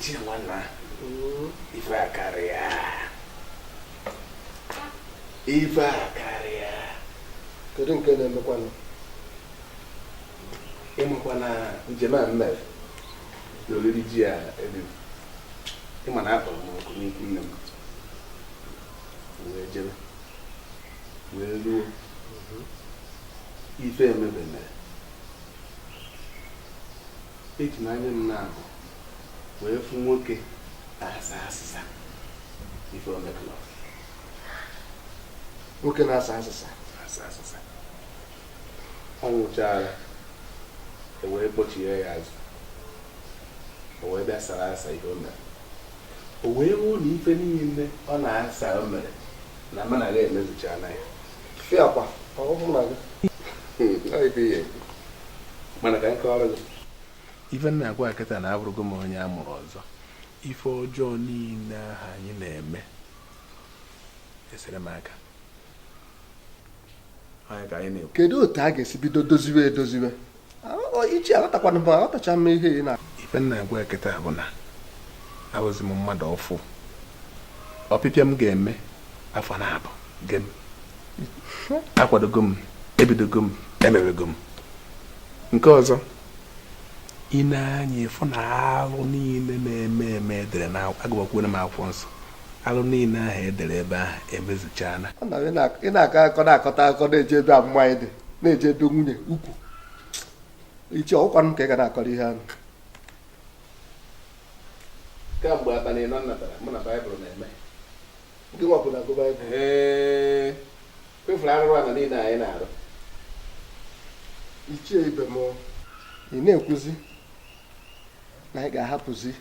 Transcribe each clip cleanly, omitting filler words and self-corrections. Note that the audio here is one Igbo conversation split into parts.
ichie nwanna ife akarịa ife akarịa kedu nke na-emekwanụ ịmakwana njem a mere n'oriri ji a ebe ịma na akpọrọ m ọkụ n'ikwu nne m wee jebe wee ruo ife emebe mere eji m anya m na-abụ wee fụ nwoke asa asịsa ife omekọrọ nwoke na-asa asịsa ọ nwụchara wee kpọchie ya azụ o wee bịa sara asa ihe o mere o wee hụ na ife niile ọ na-asa o mere na mana ya emezucha na ya fiakwa ọgwụgwụ na gị mana ka nke ọrụ gị ife nna agwa akịta na abụrụgo m onye a mụrụ ọzọ ife ọjọọ niile ahụ anyị na-eme esere m aka onye ka anyị na-ekwu kedu otu a ga-esi bido doziwe edoziwe ichi aghọtakwana m aghọtacha m ihe ị na ife nna agwa akịta bụ na abụzi m mmadụ ọfụ ọpịpịa m ga-eme afọ na-abụ gem akwadogo m ebidogo m emewego m nke ọzọ ị na-anya ịfụ na alụ niile na-eme edere na agụbakwuo m akwụkwọ nsọ alụ niile ahụ edere ebe ahụ emezuchana ị na-akọ na-akọta akọ na-eje ebe amụma anyị dị na-eje ebe nwunye ukwu ichi ọkwanụ m ka ị ga na-akọrọ ihe ahụ kamgbe abalị nọ natara mụ na baịbụl na-eme gị nwapụ na agụ baịbụl kwefuru arụrụ ala niile anyị na-arụ ichie ibe m ị na-ekwuzi na anyị ga-ahapụzi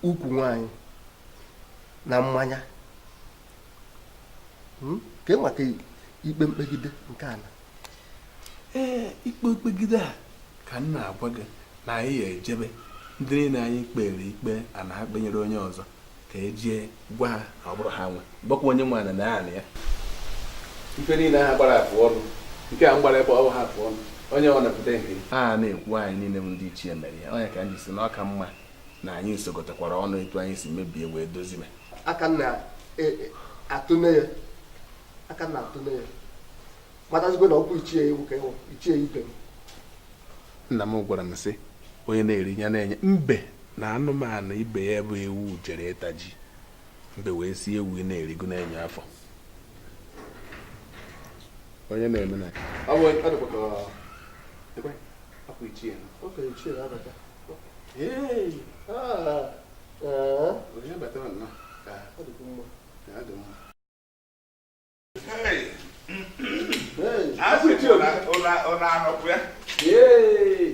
ukwu nwanyị na mmanya ka e maka ikpe mkpegide nke a na ikpe mkpegide a ka m na-agwa gị na anyị ga-ejebe ndị niile anyị kpere ikpe a na ha kpenyere onye ọzọ ka ejie gwa ha na ọ bụrụ ha nwe gbakwa onye nwe na ya ife niile ha gbara afụ ọnụ nke a mgbara ebe ọ ha afụ ọnụ onye ọ na-apụta nke a na-ekwu anyị niile bụ ndị ichie mere ya onye ka m ji si na ọka mma na anyị sogotakwara ọnụ etu anyị si mebie wee doziwe aka na-atụne ya matazigwe na ọkwa ichie ewu ka ewu ichie ibe m nna m gwara m sị onye na-eri ya na-enye mbe na anụmanụ ibe ya bụ ewu jere ịta ji mbe wee si ewu na-erigo na-enye afọ onye na-eme na ọ bụ akwa ichie abata onye batara nnọọ ka ọ dịkwa mma ka ọ dị mma Ona anọpụ ya.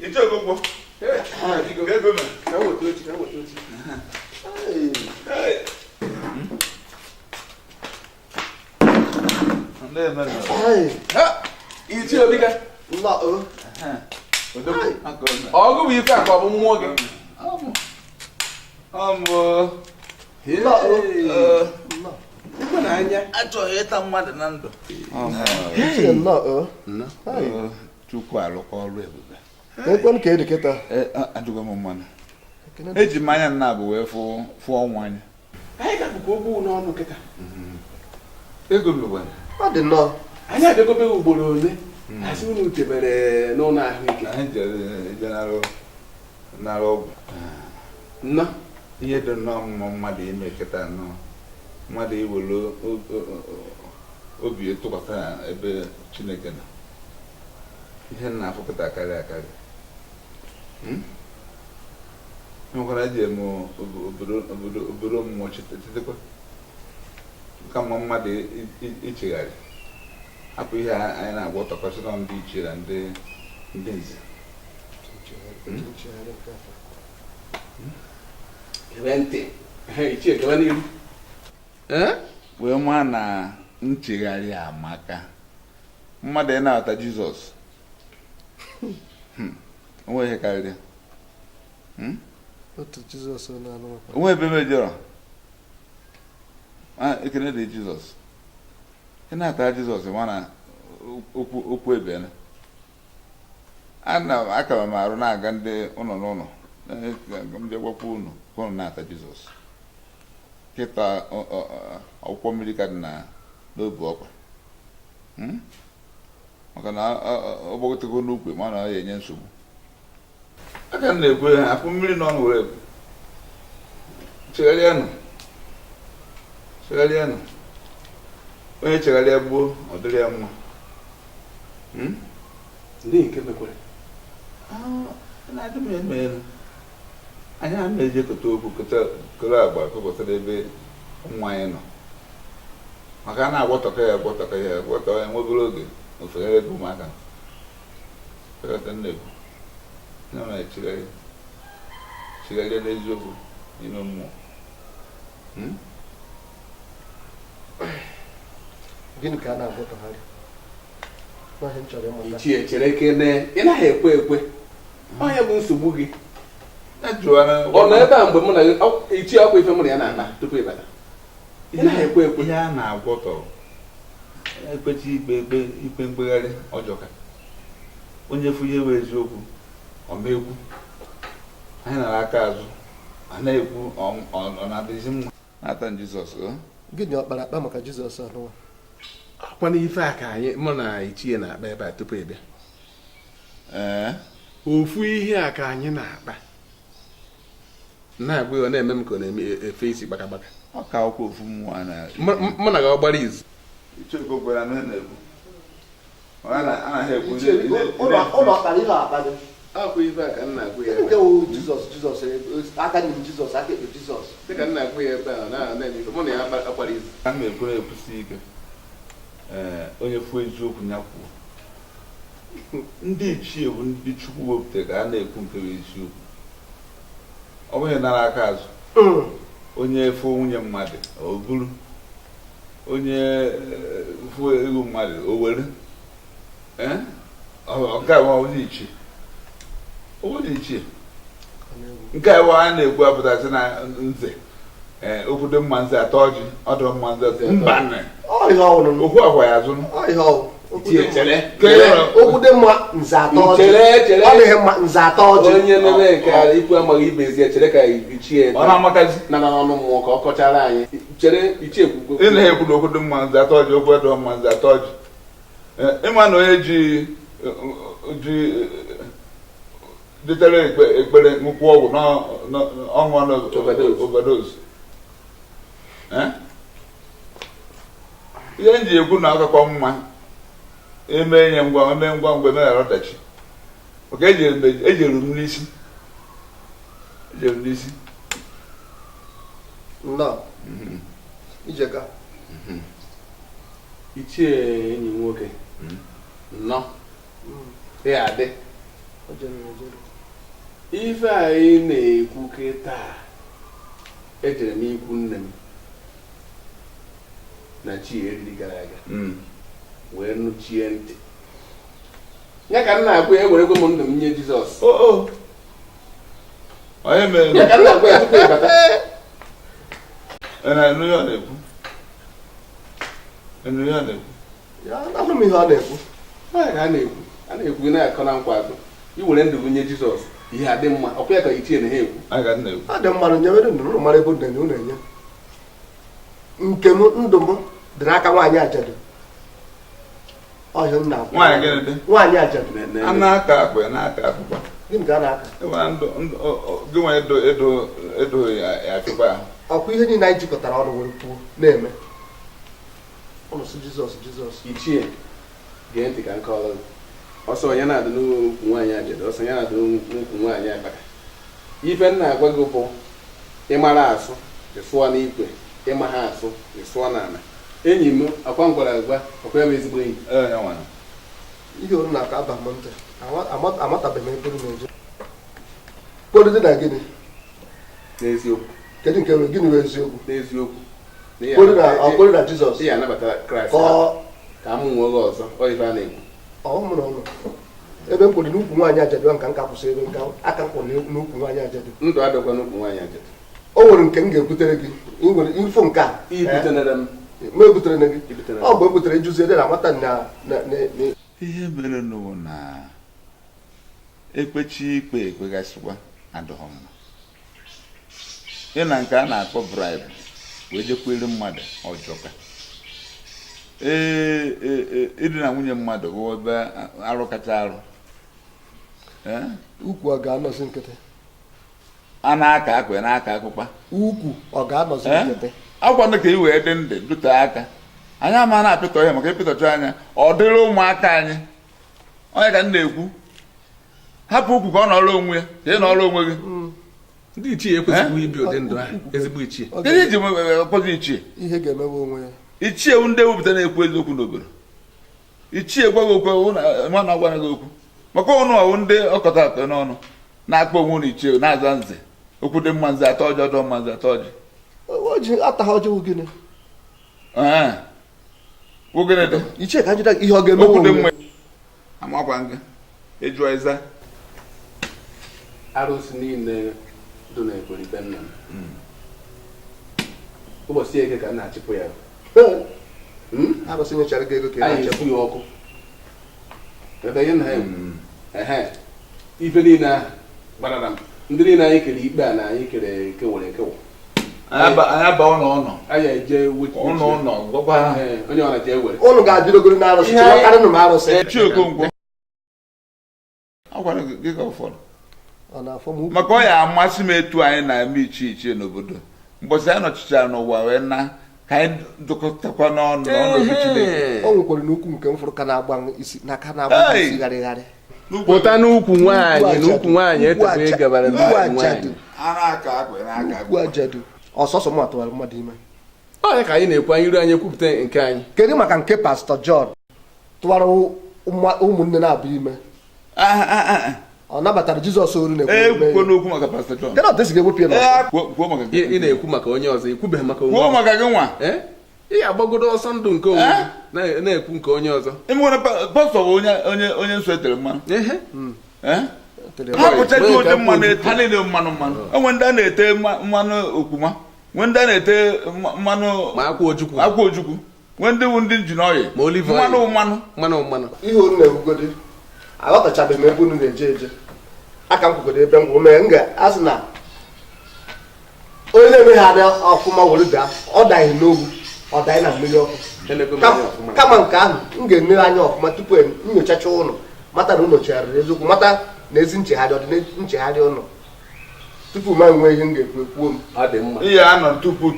Iche ogogbo. Ego me. Ka woto ochi. Ndị eme. Ha! Iche obiga. Nna Ọgụ bụ ife akọ bụ mmụọ gị. Anya achọghị ịta mmadụ na ndụ. Chukwu alụkọ ọrụ ebube. ekwen ka edi kịta Ajụgo m mmanụ. Eji m anya nna bụ wee fụọ ọnwa anyị. Anyị ga-abụkwa ogbu n'ọnụ kịta. Ego m gwa. ọ dị nnọọ Anyị abịagobe ugboro ole asị unu tebere n'ụlọ ahụike. Anyị je nara ọgwụ. Nnọọ Ihe dị nnọọ mma mmadụ ime kịta nnọọ. Mmadụ iwere obi tụkwasị na ebe Chineke nọ. Ihe na-afụkọta akarị nwekwara eji eme obodo mmụọ chetakwa kama mmadụ ichegharị hapụ ihe anyị na-agwa ọtọkwasị na ndị ichie na ndị nze ebe ntị ichie gaba n'ihu wee maa na nchegharị amaka mmadụ ị na-aghọta Jizọs onwe ihe karịrị otu Jizọs na-anụ onwe ebe mejọrọ ekene dị Jizọs ị na-ata Jizọs ma na okwu ebene aka m arụ na-aga ndị ụlọ n'ụlọ ndị gwakwa unu ka unu na-ata Jizọs kịta akwụkwọ mmiri ka dị n'obu ọkwa maka na ọ gbagotego n'ukwe ma na ya enye nsogbu aka m na-ekwu ha akpụ mmiri n'ọnụ were ekwu chegharịanụ onye chegharịa gbuo ọ dịrị ya mma ndị nke mekwere na-adị m eme elu anyị a na-eji kọta okwu kere agba kọpụtara ebe nwa anyị nọ maka a na-agwọtọka ya agwọtọ ya nwebere oge ofeghere ego ụmụaka nnekwu na-echigharịa n'eziokwu n'ime mmụọ gịnị ka a na-agwọtọgharị ichie chere kene ị naghị ekwe onye bụ nsogbu gị ọ nọ ebe a mgbe mụ na ichie ọkwa ife mụ na ya na-akpa tupu ịbata ị naghị ekwe ihe a na-agwọtọ ekpechi ikpe mkpegharị ọjọka onye fụ ihe bụ eziokwu ọ na-ekwu anyị nara aka azụ a na-ekwu ọ na-adịzi mma na-ata Jizọs gịnị ọ kpara akpa maka Jizọs anụwa akwana ife a ka anyị mụ na ichie na-akpa ebe a tupu ịbịa ofu ihe a ka anyị na-akpa na-agba ọ na-eme m ka ọ na-efe isi gbakagbaka ọ ka akwụkwọ ofu mmụọ na mụ na gị ọ gbara izu ichekwa gwara na na-ekwu anaghị ekwu ụlọ ọkara ihe akpa gị akwa ife a ka nna agwụ ya nke wụ Jizọs aka nyi Jizọs aka ekpe Jizọs dịka nna agwụ ya ebe a na-eme ife mụ na ya agbara izu a na-ekwere ekwusi ike onye fụ eziokwu ya kwuo ndị ichie bụ ndị Chukwu wepụtara ka a na-ekwu nke bụ eziokwu ọ bụghị nara aka azụ onye fụ nwunye mmadụ o buru onye fụ ego mmadụ o were nke a onye ichie nke a a na-ekwu apụtasị na nze obodo mma nze atọ ọjị ọdụ mma nze mba okwu akwa ya azụ okwude mma nze atọ ọjị ọ dịghị mma nze atọ ọjị onye meme nke ikwu amaghị ibezie chere ka ichie ọ na-amakazi na n'ọnụ mmụọ ka ọ kọchara anyị chere ichie kwukwe ị na-ekwu na okwudo mma nze atọ ọjị okwu ọdụ mma nze atọ ọjị ịma na onye ji dịtere ekpere ṅụkwụ ọgwụ n'ọṅụ overdose ihe m ji ekwu na akakwa mma eme nye ngwa mgbe meghara ọdachi maka ejeru m n'isi nnọọ ijeka ichie enyi nwoke nnọọ ya adị ife anyị na-ekwu kịta ejere m ikwu nne m na chi eriri gara aga wee nụchie ntị ya ka m na-agwa ya ewerekwe m ndụ m nye Jizọs ya ka m na-agwa ya tupu ịbata anụ ihe ọ na-ekwu anụ m ihe ọ na-ekwu a na-ekwu na-akọ na nkwa azụ iwere ndụ nye Jizọs ihe adị mma ọkwa ya ka ichie na ha ekwu ọ dị mmadụ nyewere ndụ ụlọ mara ebe unu na-enye nke m ndụ m dị n'aka nwaanyị ajadu ọhịa nna nwaanyị ajadu a na-aka akpa na-aka akpụkpa gịnị ka a na-aka gị nwe edo ya achụkwa ahụ ọkwa ihe niile anyị jikọtara ọnụ were kwuo na-eme ụnụ sị Jizọs ichie gee ntị ka nke ọrụ ọsọ onye na-adị n'ukwu nwaanyị ajadu ọsọ onye na-adị n'ukwu nwaanyị akpaka ife m na-agwa gị bụ ịmara asụ ịsụọ n'ikwe ịma ha asụ ịsụọ n'ala enyi m akwa m gwara agwa ọkwa ya m ezigbo enyi ihe olu na-aka aba m ntị amatabeghị m ekpere na-eje kporo dị na gịnị n'eziokwu kedu nke gịnị bụ eziokwu n'eziokwu kporo na Jizọs ị ga-anabata Kraịst ka m nwee oge ọzọ ọ ife a na-ekwu ọmụrụ ọnụ ebe m kwuru n'ukwu nwaanyị ajadu nka nka kwụsị ebe aka m kwuru n'ukwu nwaanyị ajadu ndụ adịkwa n'ukwu nwaanyị ajadu o nwere nke m ga-ebutere gị ị nwere info nke a ma ebutere na gị ọ mgbe e butere juzie dị na amata ihe mere n'ụwa na ekpechi ikpe ekpegasịkwa adịghị mma. Ị na nke a na-akpọ bribe wee jekwere mmadụ ọjọka. Idina nwunye mmadụ bụ ebe arụ kacha arụ. Ukwu ọ ga-anọzi nkịtị? A na-aka akwa na-aka akpụkpa. Ukwu ọ ga-anọzi nkịtị? Akwanụ ka i wee dị ndụ dute aka. Anyị ama na-apịtọ ihe maka ịpịtọcha anya ọ dịrị ụmụaka anyị. Onye ka m na-ekwu hapụ ukwu ka ọ nọrọ onwe ya ka ị nọrọ onwe gị. Ndị ichie ekwesịghị ibi ụdị ndụ ahụ, ezigbo ichie. Gịnị ji kpọzi ichie? Ihe ga-emewe onwe ya. Ichie bụ ndị ewepụta na-ekwu eziokwu n'obodo. Ichie gwaghị okwu nwa na-agwa gị okwu maka ụnụ ọwụ ndị ọkọta atọ n'ọnụ na-akpọ onwe na ichie na-aza nze okwu dị mma nze atọ ọjọọ dọ mma nze atọ ọjị. O ji ata ha ọjọọ gịnị? Gịnị dị? Ichie ka njide ihe ọ ga-emewe onwe ya. Amakwa nga ejụọ ịza Arụsị niile dị n'Ebonyi nna m. Ụbọchị eke ka m na-achịpụ ya. Arụsị nyochara gị ego ka ị Anyị na-achịpụ. esi ya ọkụ. Ebe ihe na ife niile ahụ gbarara m. Ndị niile anyị kere ikpe a na anyị kere kewere ekewa. anyị aba ụlọ Anyị eje ụlọ gwakwa ha onye ọra jee were. Ụnụ ga-adịrogoro n'arụsị chịwakarịnụ m arụsị. Echi Okonkwo akwara gị ka ụfọdụ maka ọ ya amasị m etu anyị na-eme ichie n'obodo mbọsị anyị nọchichara n'ụwa wee na ka anyị dụkọtakwa n'ọnụ Chineke. O nwekwara n'ukwu nke m fụrụ ka na-agba isi gharịgharị. Pụta n'ukwu nwaanyị etebe gabara nwaanyị. Ukwu ajadu ọsọsọ m atụwara mmadụ ime. Onye ka anyị na-ekwu anyị iru anyị ekwupụta nke anyị. Kedu maka nke Pastọ John tụwara ụmụnne na-abụ ime? Ọ nabatara Jizọs oru na-ekwu n'okwu maka Pastọ John. Kedu ọtụ esi ga-ewepụ ya? Ị na-ekwu maka onye ọzọ, ikwubeghị maka onwe. Kwuo maka gị nwa. Ị agbagodo ọsọ ndụ nke onwe na-ekwu nke onye ọzọ. Ịmụrụ pastọ bụ onye nsọ etere mmanụ. Ha pụtacha ụdị mmanụ ha niile mmanụ. Onwe ndị a na-ete mmanụ okwuma, nwe ndị a na-ete mmanụ akwa ojukwu, nwe ndị bụ ndị njin ọyị mmanụ. Ihe unu na-ekwugodi aghọtachabeghị m ebe unu na-eje eje. Aka m kwugodo ebe ngwa mee asị na onye na-eme ha adị ọfụma were daa ọ daghị n'ogwu ọ daghị na mmiri ọkụ. Kama nke ahụ m ga-enere anya ọfụma tupu nyochacha ụlọ mata na ụlọ chegharịrị eziokwu, mata na ezi nchegharị ọdị nchegharị ụlọ tupu ma nwee ihe m ga-ekwu ekwuo m. Ihe anọ tupu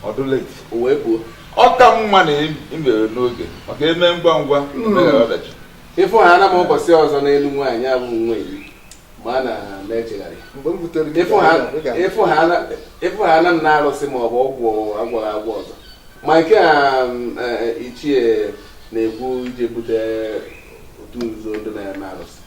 ọdụleti wee kwuo ọ ka mma na imere n'oge maka eme ngwa emeghere ọdachi. Ịfụ ha ana m ụbọchị ọzọ n'elu nwaanyị abụ nwa iri ma a na-echegharị. Ịfụ ha ana m na-arụsị ma ọ bụ ọgwụ agwọghị agwọ ọzọ ma nke a ichie na-ekwu ije bute otu nzuzo ndị na-eme arụsị.